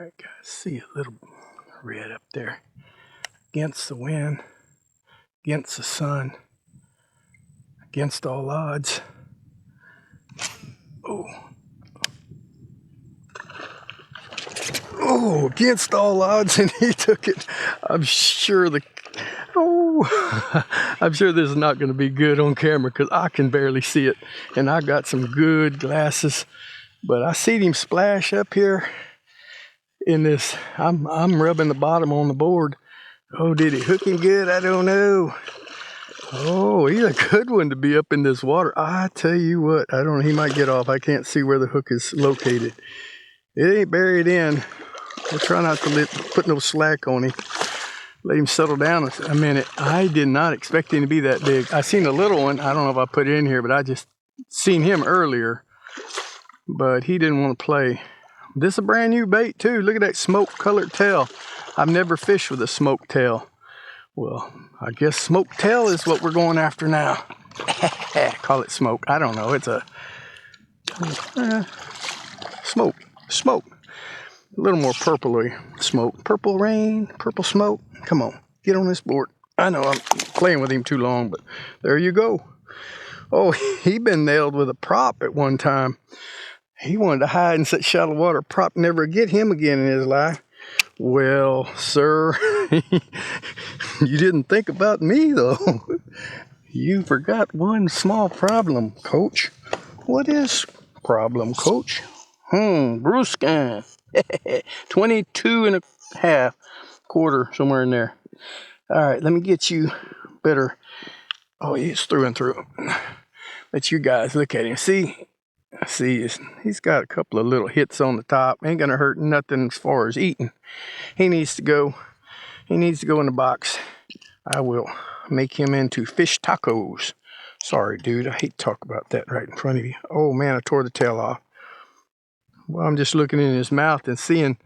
Alright guys, see a little red up there. Against the wind, against the sun, against all odds. Oh, against all odds, and he took it. I'm sure I'm sure this is not going to be good on camera because I can barely see it, and I got some good glasses. But I seen him splash up here in this. I'm rubbing the bottom on the board. Oh, did he hook him good? I don't know. Oh, he's a good one to be up in this water. I tell you what, I don't know. He might get off. I can't see where the hook is located. It ain't buried in. We'll try not to put no slack on him. Let him settle down a minute. I did not expect him to be that big. I seen a little one. I don't know if I put it in here, but I just seen him earlier. But he didn't want to play. This is a brand new bait too. Look at that smoke colored tail. I've never fished with a smoke tail. Well, I guess smoke tail is what we're going after now. Call it smoke. I don't know. It's a smoke. A little more purpley smoke. Purple rain, purple smoke. Come on, get on this board. I know I'm playing with him too long, but there you go. Oh, he been nailed with a prop at one time. He wanted to hide in such shallow water. Prop never get him again in his life. Well, sir, you didn't think about me, though. You forgot one small problem, Coach. What is problem, Coach? Brewscan. 22 and a half, quarter, somewhere in there. All right, let me get you better. Oh, he's through and through. Let you guys look at him. See, he's got a couple of little hits on the top. Ain't gonna hurt nothing as far as eating. He needs to go in the box. I will make him into fish tacos. Sorry, dude, I hate to talk about that right in front of you. Oh man, I tore the tail off. Well, I'm just looking in his mouth and seeing.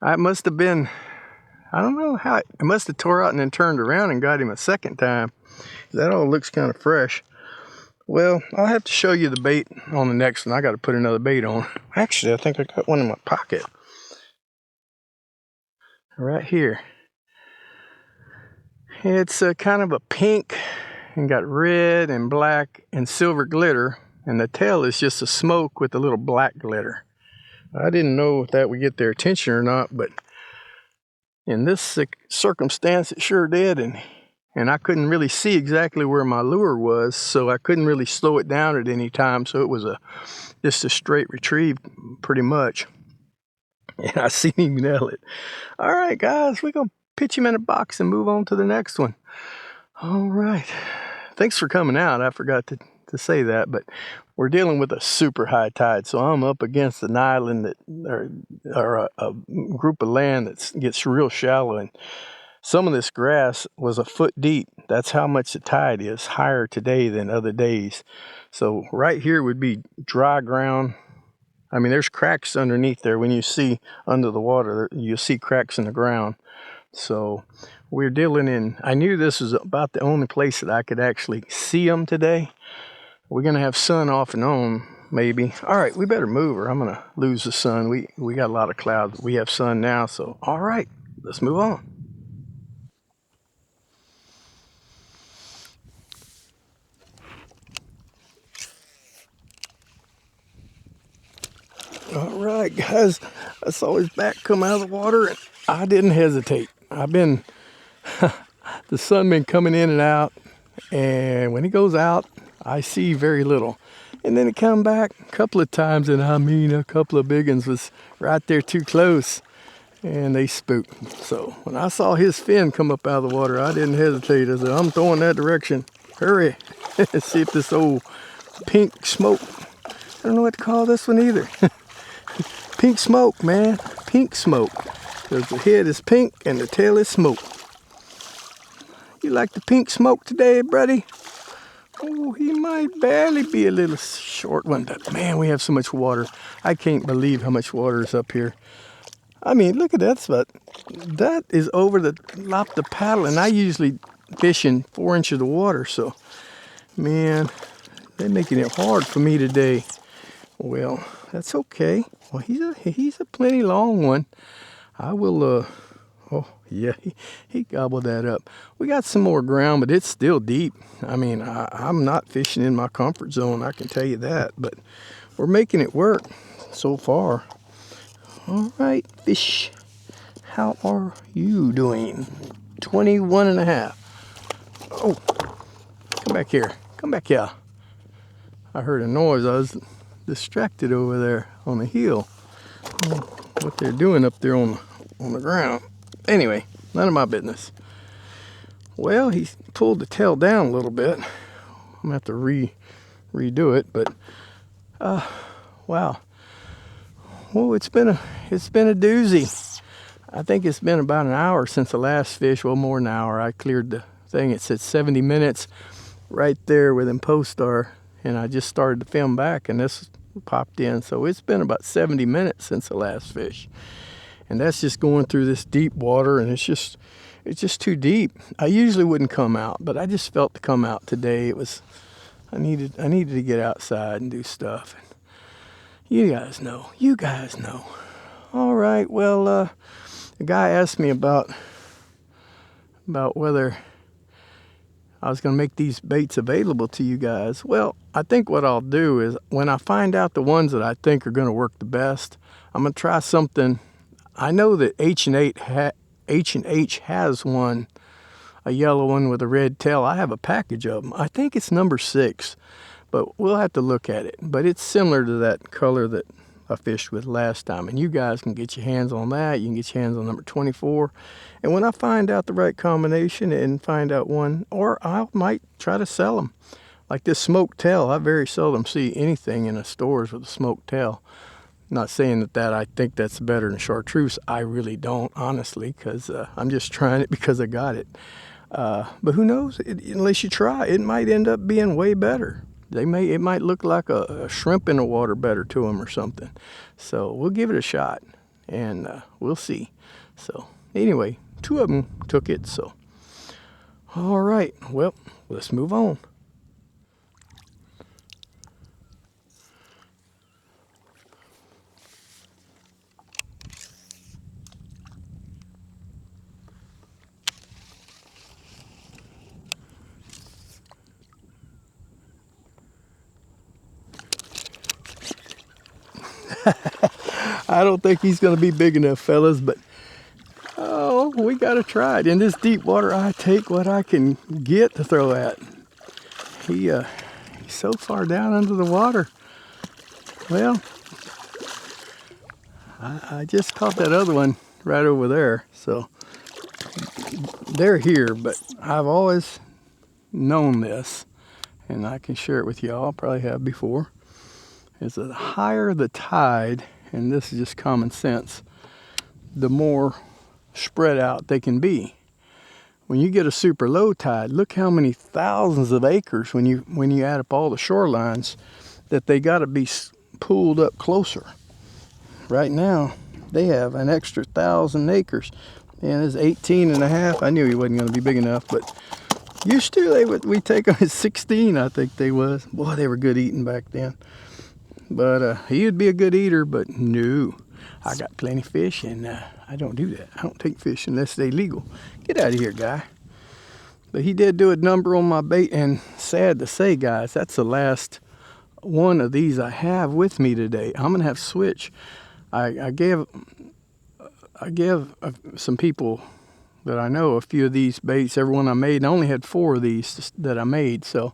I must have been, I don't know how, it must have tore out and then turned around and got him a second time. That all looks kind of fresh. Well, I'll have to show you the bait on the next one. I got to put another bait on. Actually, I think I got one in my pocket. Right here. It's kind of a pink and got red and black and silver glitter. And the tail is just a smoke with a little black glitter. I didn't know if that would get their attention or not, but in this circumstance, it sure did. And I couldn't really see exactly where my lure was, so I couldn't really slow it down at any time. So it was just a straight retrieve, pretty much. And I seen him nail it. All right, guys, we're going to pitch him in a box and move on to the next one. All right. Thanks for coming out. I forgot to say that, but we're dealing with a super high tide, so I'm up against an island or a group of land that gets real shallow, and some of this grass was a foot deep. That's how much the tide is, higher today than other days. So right here would be dry ground. I mean, there's cracks underneath there. When you see under the water, you'll see cracks in the ground. So we're dealing in, I knew this was about the only place that I could actually see them today. We're going to have sun off and on, maybe. All right, we better move or I'm going to lose the sun. We got a lot of clouds. We have sun now, so all right, let's move on. All right, guys, I saw his back come out of the water, and I didn't hesitate. The sun been coming in and out, and when he goes out, I see very little. And then it come back a couple of times, and I mean a couple of big ones was right there too close, and they spooked. So when I saw his fin come up out of the water, I didn't hesitate. I said, I'm throwing that direction. Hurry. See if this old pink smoke, I don't know what to call this one either. Pink smoke, man. Pink smoke. Because the head is pink and the tail is smoke. You like the pink smoke today, buddy? Oh, he might barely be a little short one, but man, we have so much water. I can't believe how much water is up here. I mean, look at that, but that is over the lop the paddle, and I usually fish in 4 inches of water, so man, they're making it hard for me today. Well, That's okay. Well, he's a plenty long one. I will, oh, yeah, he gobbled that up. We got some more ground, but it's still deep. I mean, I'm not fishing in my comfort zone, I can tell you that, but we're making it work so far. All right, fish, how are you doing? 21 and a half. Oh, come back here. Come back here. I heard a noise. I was distracted over there on the hill. What they're doing up there on the ground. Anyway, none of my business. Well, he pulled the tail down a little bit. I'm gonna have to redo it, but wow. Well, it's been a doozy. I think it's been about an hour since the last fish. Well, more than an hour. I cleared the thing. It said 70 minutes right there where them posts are, and I just started to film back, and this popped in. So it's been about 70 minutes since the last fish, and that's just going through this deep water, and it's just too deep. I usually wouldn't come out, but I just felt to come out today. I needed to get outside and do stuff. You guys know. All right, well, the guy asked me about whether I was going to make these baits available to you guys. Well, I think what I'll do is when I find out the ones that I think are going to work the best, I'm going to try something. I know that H&H has one, a yellow one with a red tail. I have a package of them. I think it's number 6, but we'll have to look at it. But it's similar to that color that I fished with last time, and you guys can get your hands on that. You can get your hands on number 24, and when I find out the right combination and find out one, or I might try to sell them. Like this smoked tail, I very seldom see anything in the stores with a smoked tail. Not saying that I think that's better than chartreuse. I really don't, honestly, because I'm just trying it because I got it. But who knows? Unless you try, it might end up being way better. It might look like a shrimp in the water better to them or something. So we'll give it a shot, and we'll see. So anyway, 2 of them took it. So all right, well, let's move on. I don't think he's going to be big enough, fellas, but oh, we got to try it. In this deep water, I take what I can get to throw at. He's so far down under the water. Well, I just caught that other one right over there, so they're here, but I've always known this, and I can share it with y'all, probably have before, is the higher the tide, and this is just common sense, the more spread out they can be. When you get a super low tide, look how many thousands of acres when you add up all the shorelines that they got to be pulled up closer. Right now, they have an extra 1,000 acres, and it's 18 and a half. I knew he wasn't going to be big enough, but used to we take them at 16. I think they was. Boy, they were good eating back then. But he'd be a good eater, but no, I got plenty of fish, and I don't do that. I don't take fish unless they're legal. Get out of here, guy. But he did do a number on my bait, and sad to say, guys, that's the last one of these I have with me today. I'm gonna have to switch. I gave some people that I know a few of these baits, every one I made, and I only had 4 of these that I made, so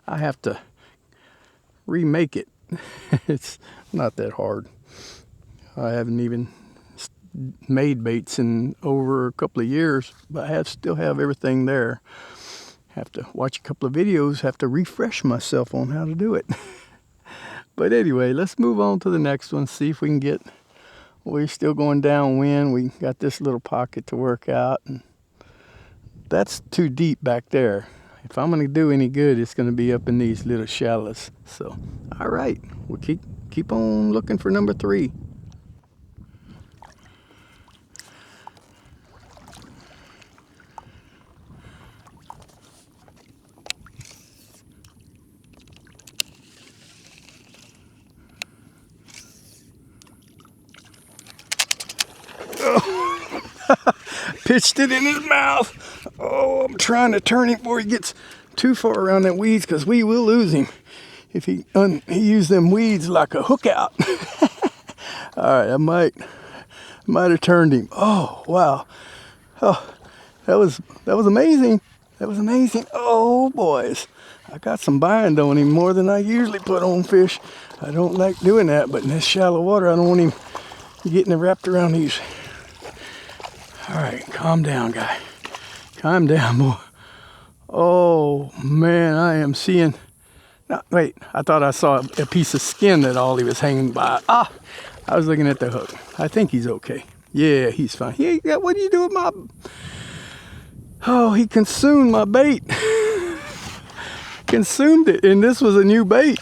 I have to remake it. It's not that hard. I haven't even made baits in over a couple of years, but I still have everything there. Have to watch a couple of videos, have to refresh myself on how to do it. But anyway, let's move on to the next one, see if we can get, we're still going downwind. We got this little pocket to work out, and that's too deep back there. If I'm going to do any good, it's going to be up in these little shallows. So, all right, we'll keep on looking for number 3. pitched it in his mouth. Oh, I'm trying to turn him before he gets too far around that weeds, because we will lose him if he used them weeds like a hook out. All right, I might have turned him. Oh, wow. Oh, that was amazing. That was amazing. Oh, boys. I got some bind on him, more than I usually put on fish. I don't like doing that, but in this shallow water, I don't want him getting wrapped around these. All right, calm down, guy. Calm down, boy. Oh, man, I am seeing... No, wait, I thought I saw a piece of skin that Ollie was hanging by. Ah, I was looking at the hook. I think he's okay. Yeah, he's fine. Yeah, what do you do with my... Oh, he consumed my bait. Consumed it, and this was a new bait.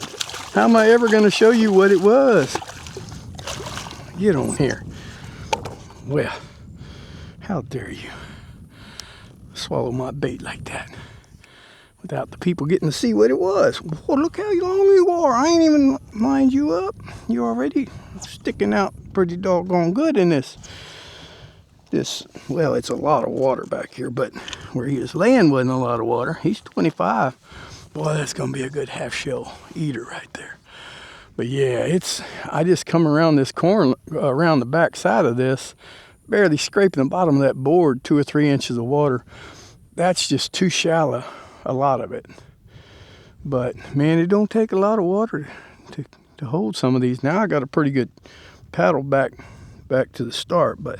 How am I ever going to show you what it was? Get on here. Well, how dare you swallow my bait like that without the people getting to see what it was. Well, look how long you are. I ain't even lined you up. You're already sticking out pretty doggone good in this. Well, it's a lot of water back here, but where he was laying wasn't a lot of water. He's 25. Boy, that's going to be a good half shell eater right there. But yeah, I just come around this corner, around the back side of this, barely scraping the bottom of that board, 2 or 3 inches of water. That's just too shallow, a lot of it. But man, it don't take a lot of water to hold some of these. Now I got a pretty good paddle back to the start, but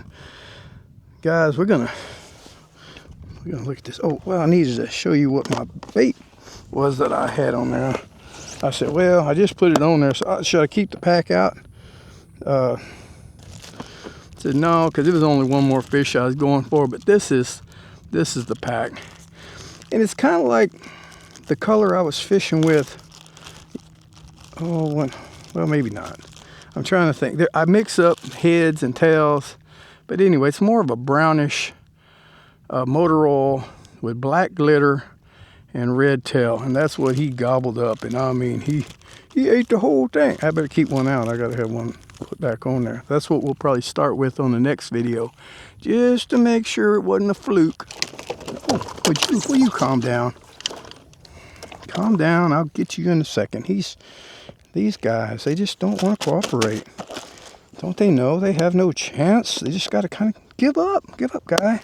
guys, we're gonna look at this. Oh, well, I needed to show you what my bait was that I had on there. I said, well, I just put it on there, so should I keep the pack out? I said no, because it was only one more fish I was going for, but this is the pack. And it's kind of like the color I was fishing with. Oh, well, maybe not. I'm trying to think. I mix up heads and tails, but anyway, it's more of a brownish motor oil with black glitter and red tail, and that's what he gobbled up. And I mean, he ate the whole thing. I better keep one out. I gotta have one put back on there. That's what we'll probably start with on the next video, just to make sure it wasn't a fluke. Oh, will you calm down? Calm down. I'll get you in a second. These guys, they just don't want to cooperate. Don't they know they have no chance? They just got to kind of give up. Give up, guy.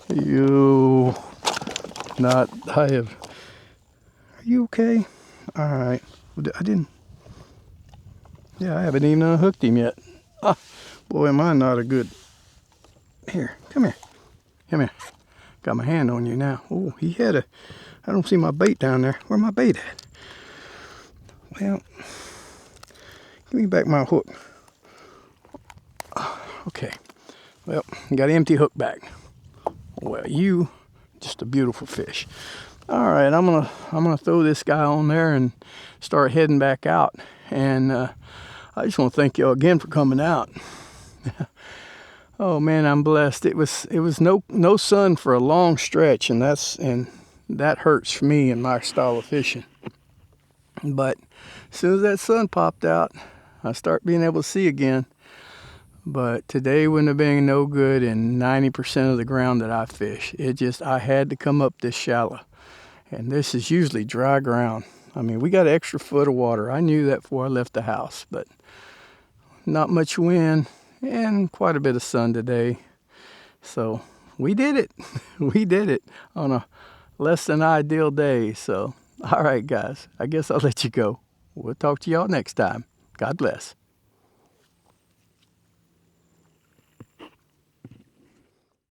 Are you okay? All right. I haven't even unhooked him yet. Ah, boy, am I not a good... Here, come here. Come here. Got my hand on you now. Oh, I don't see my bait down there. Where my bait at? Well, give me back my hook. Okay. Well, got an empty hook back. Well, just a beautiful fish. All right, I'm gonna throw this guy on there and start heading back out. And I just want to thank y'all again for coming out. Oh man, I'm blessed. It was no sun for a long stretch, and that hurts for me and my style of fishing. But as soon as that sun popped out, I start being able to see again. But today wouldn't have been no good in 90% of the ground that I fish. I had to come up this shallow. And this is usually dry ground. I mean, we got an extra foot of water. I knew that before I left the house, but not much wind and quite a bit of sun today. So we did it. We did it on a less than ideal day. So, all right, guys, I guess I'll let you go. We'll talk to y'all next time. God bless.